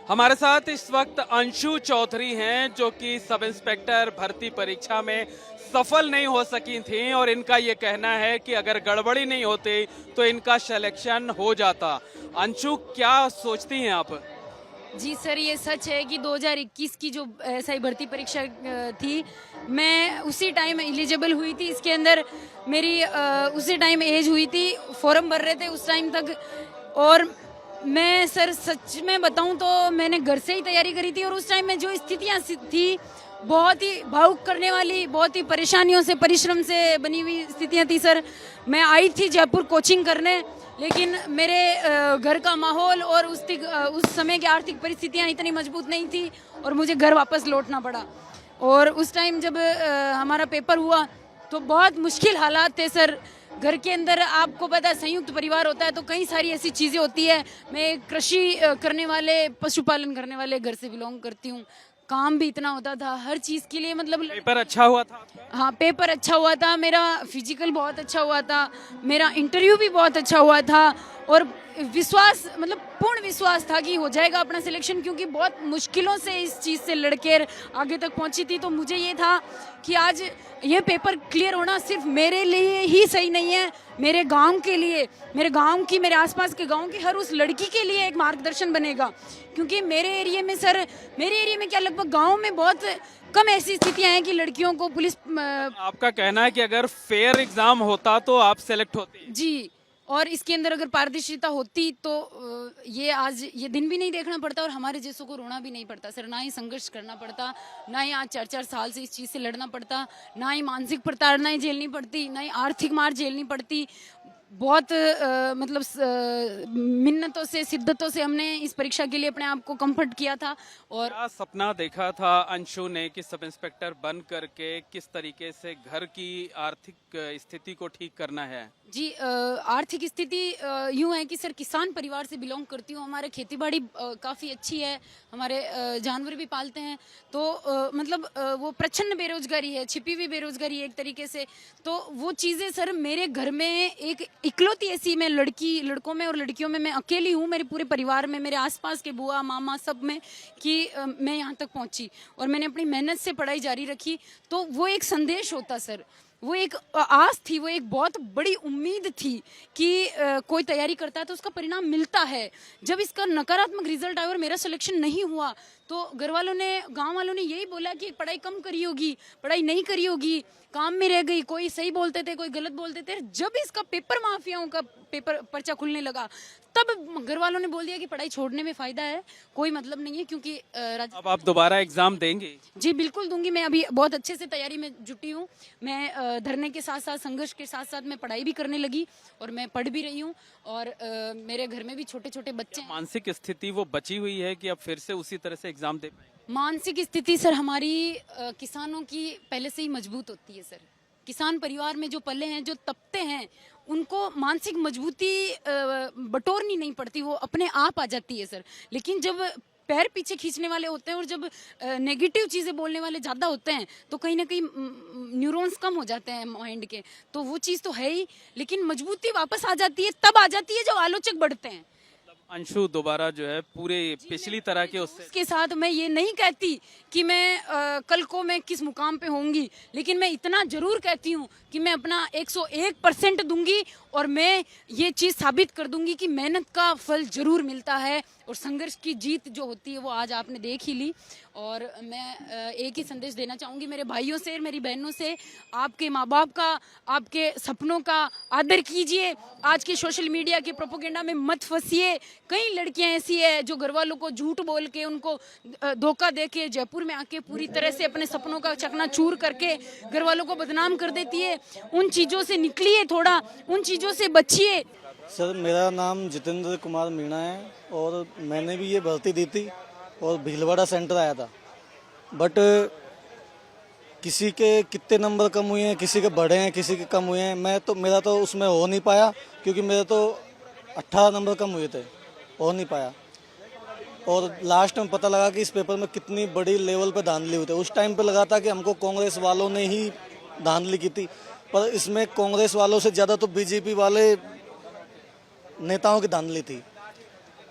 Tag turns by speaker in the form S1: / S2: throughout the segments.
S1: हमारे साथ इस वक्त अंशु चौधरी हैं जो कि सब इंस्पेक्टर भर्ती परीक्षा में सफल नहीं हो सकी थी और इनका ये कहना है कि अगर गड़बड़ी नहीं होती तो इनका सिलेक्शन हो जाता। अंशु, क्या सोचती हैं आप?
S2: जी सर, ये सच है कि 2021 की जो एसआई भर्ती परीक्षा थी, मैं उसी टाइम एलिजिबल हुई थी। इसके अंदर मेरी उसी टाइम एज हुई थी, फॉर्म भर रहे थे उस टाइम तक। और मैं सर सच में बताऊं तो मैंने घर से ही तैयारी करी थी और उस टाइम में जो स्थितियां थी बहुत ही भावुक करने वाली, बहुत ही परेशानियों से, परिश्रम से बनी हुई स्थितियां थी सर। मैं आई थी जयपुर कोचिंग करने, लेकिन मेरे घर का माहौल और उस समय की आर्थिक परिस्थितियां इतनी मजबूत नहीं थी और मुझे घर वापस लौटना पड़ा। और उस टाइम जब हमारा पेपर हुआ तो बहुत मुश्किल हालात थे सर। घर के अंदर आपको पता है संयुक्त परिवार होता है तो कई सारी ऐसी चीज़ें होती है। मैं एक कृषि करने वाले, पशुपालन करने वाले घर से बिलोंग करती हूँ। काम भी इतना होता था हर चीज़ के लिए, मतलब
S1: पेपर अच्छा हुआ था आपका?
S2: हाँ, पेपर अच्छा हुआ था मेरा, फिजिकल बहुत अच्छा हुआ था, मेरा इंटरव्यू भी बहुत अच्छा हुआ था और विश्वास, मतलब पूर्ण विश्वास था कि हो जाएगा अपना सिलेक्शन, क्योंकि बहुत मुश्किलों से इस चीज़ से लड़के आगे तक पहुंची थी। तो मुझे ये था कि आज ये पेपर क्लियर होना सिर्फ मेरे लिए ही सही नहीं है, मेरे गांव के लिए, मेरे गांव की, मेरे आसपास के गांव की हर उस लड़की के लिए एक मार्गदर्शन बनेगा। क्योंकि मेरे एरिया में सर, मेरे एरिया में क्या, लगभग गाँव में बहुत कम ऐसी स्थितियां हैं कि लड़कियों को पुलिस
S1: आपका कहना है कि अगर फेयर एग्जाम होता तो आप सेलेक्ट होती?
S2: जी। और इसके अंदर अगर पारदर्शिता होती तो ये आज ये दिन भी नहीं देखना पड़ता और हमारे जैसों को रोना भी नहीं पड़ता सर। ना ही संघर्ष करना पड़ता, ना ही आज 4-4 साल से इस चीज़ से लड़ना पड़ता, ना ही मानसिक प्रताड़नाएं झेलनी पड़ती, ना ही आर्थिक मार झेलनी पड़ती। बहुत मतलब मिन्नतों से, शिद्दतों से हमने इस परीक्षा के लिए अपने आप को कंफर्ट किया था। और
S1: क्या सपना देखा था अंशु ने कि सब इंस्पेक्टर बन करके किस तरीके से घर की आर्थिक स्थिति को ठीक करना है?
S2: जी, आर्थिक स्थिति यूँ है कि सर किसान परिवार से बिलोंग करती हूँ। हमारे खेती बाड़ी काफ़ी अच्छी है, हमारे जानवर भी पालते हैं। तो मतलब वो प्रच्छन्न बेरोजगारी है, छिपी हुई बेरोजगारी है एक तरीके से। तो वो चीज़ें सर मेरे घर में एक इकलौती ऐसी, मैं लड़कों में और लड़कियों में मैं अकेली हूँ, मेरे पूरे परिवार में, मेरे आसपास के बुआ मामा सब में, कि मैं यहाँ तक पहुँची और मैंने अपनी मेहनत से पढ़ाई जारी रखी। तो वो एक संदेश होता सर, वो एक आस थी, वो एक बहुत बड़ी उम्मीद थी कि कोई तैयारी करता है तो उसका परिणाम मिलता है। जब इसका नकारात्मक रिजल्ट आया और मेरा सिलेक्शन नहीं हुआ तो घर वालों ने, गांव वालों ने यही बोला कि पढ़ाई कम करी होगी, पढ़ाई नहीं करी होगी, काम में रह गई। कोई सही बोलते थे, कोई गलत बोलते थे। जब इसका पेपर माफियाओं का पेपर पर्चा खुलने लगा तब घर वालों ने बोल दिया कि पढ़ाई छोड़ने में फायदा है, कोई मतलब नहीं है। क्योंकि
S1: अब आप दोबारा एग्जाम देंगे?
S2: जी बिल्कुल दूंगी। मैं अभी बहुत अच्छे से तैयारी में जुटी हूँ। मैं धरने के साथ साथ, संघर्ष के साथ साथ मैं पढ़ाई भी करने लगी और मैं पढ़ भी रही हूँ। और मेरे घर में भी छोटे छोटे बच्चे हैं।
S1: मानसिक स्थिति वो बची हुई है कि अब फिर से उसी तरह से एग्जाम दे पाए?
S2: मानसिक स्थिति सर हमारी किसानों की पहले से ही मजबूत होती है सर। किसान परिवार में जो पले हैं, जो तपते हैं, उनको मानसिक मजबूती बटोरनी नहीं पड़ती, वो अपने आप आ जाती है सर। लेकिन जब पैर पीछे खींचने वाले होते हैं और जब नेगेटिव चीज़ें बोलने वाले ज़्यादा होते हैं तो कहीं ना कहीं न्यूरॉन्स कम हो जाते हैं माइंड के। तो वो चीज़ तो है ही, लेकिन मजबूती वापस आ जाती है, तब आ जाती है जब आलोचक बढ़ते हैं।
S1: अंशु दोबारा जो है पूरे पिछली तरह के
S2: उसके साथ मैं ये नहीं कहती कि मैं कल को मैं किस मुकाम पे होंगी, लेकिन मैं इतना जरूर कहती हूँ कि मैं अपना 101% दूंगी और मैं ये चीज़ साबित कर दूंगी कि मेहनत का फल जरूर मिलता है और संघर्ष की जीत जो होती है वो आज आपने देख ही ली। और मैं एक ही संदेश देना चाहूँगी मेरे भाइयों से, मेरी बहनों से, आपके माँ बाप का, आपके सपनों का आदर कीजिए। आज के सोशल मीडिया के प्रोपोगेंडा में मत फंसिए। कई लड़कियां ऐसी है जो घर वालों को झूठ बोल के, उनको धोखा दे के जयपुर में आके पूरी तरह से अपने सपनों का चकनाचूर करके घर वालों को बदनाम कर देती है। उन चीज़ों से निकलिए, थोड़ा उन चीज़ों से बचिए।
S3: सर मेरा नाम जितेंद्र कुमार मीणा है और मैंने भी ये भर्ती दी थी और भीलवाड़ा सेंटर आया था। बट किसी के कितने नंबर कम हुए हैं, किसी के बढ़े हैं, किसी के कम हुए हैं। मेरा तो उसमें हो नहीं पाया क्योंकि मेरे तो 18 नंबर कम हुए थे, हो नहीं पाया। और लास्ट में पता लगा कि इस पेपर में कितनी बड़ी लेवल पे धांधली हुई थी। उस टाइम पे लगा था कि हमको कांग्रेस वालों ने ही धांधली की थी, पर इसमें कांग्रेस वालों से ज़्यादा तो बीजेपी वाले नेताओं की धांधली थी।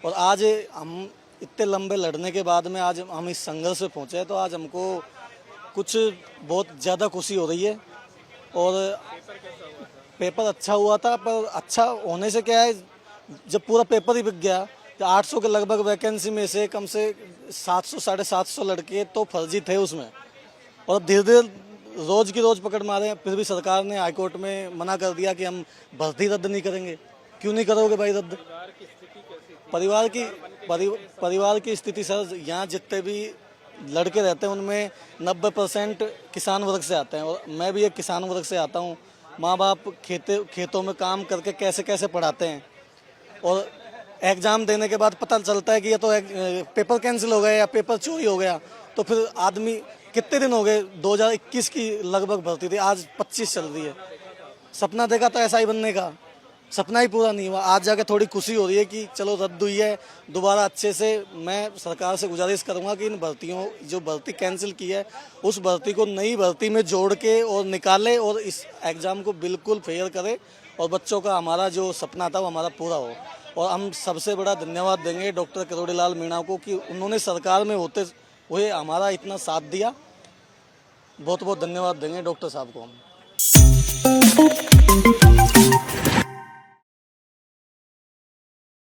S3: और आज हम इतने लंबे लड़ने के बाद में आज हम इस संघर्ष पे पहुँचे हैं, तो आज हमको कुछ बहुत ज़्यादा खुशी हो रही है। और पेपर अच्छा हुआ था, पर अच्छा होने से क्या है, जब पूरा पेपर ही बिक गया तो 800 के लगभग वैकेंसी में से कम से 700 750 लड़के तो फर्जी थे उसमें। और धीरे धीरे रोज की रोज पकड़ मारे, फिर भी सरकार ने हाईकोर्ट में मना कर दिया कि हम भर्ती रद्द नहीं करेंगे। क्यों नहीं करोगे भाई रद्द? परिवार की स्थिति सर, यहाँ जितने भी लड़के रहते हैं उनमें 90% किसान वर्ग से आते हैं, और मैं भी एक किसान वर्ग से आता हूँ। माँ बाप खेतों में काम करके कैसे कैसे पढ़ाते हैं, और एग्ज़ाम देने के बाद पता चलता है कि ये तो पेपर कैंसिल हो गया या पेपर चोरी हो गया। तो फिर आदमी कितने दिन हो गए, 2021 की लगभग भर्ती थी, आज 25 चल रही है। सपना देखा था एसआई बनने का, सपना ही पूरा नहीं हुआ। आज जाके थोड़ी खुशी हो रही है कि चलो रद्द हुई है। दोबारा अच्छे से मैं सरकार से गुजारिश करूंगा कि इन भर्तियों, जो भर्ती कैंसिल की है, उस भर्ती को नई भर्ती में जोड़ के और निकाले, और इस एग्ज़ाम को बिल्कुल फेयर करे, और बच्चों का हमारा जो सपना था वो हमारा पूरा हो। और हम सबसे बड़ा धन्यवाद देंगे डॉक्टर किरोड़ीलाल मीणा को कि उन्होंने सरकार में होते हुए हमारा इतना साथ दिया। बहुत बहुत धन्यवाद देंगे डॉक्टर साहब को हम।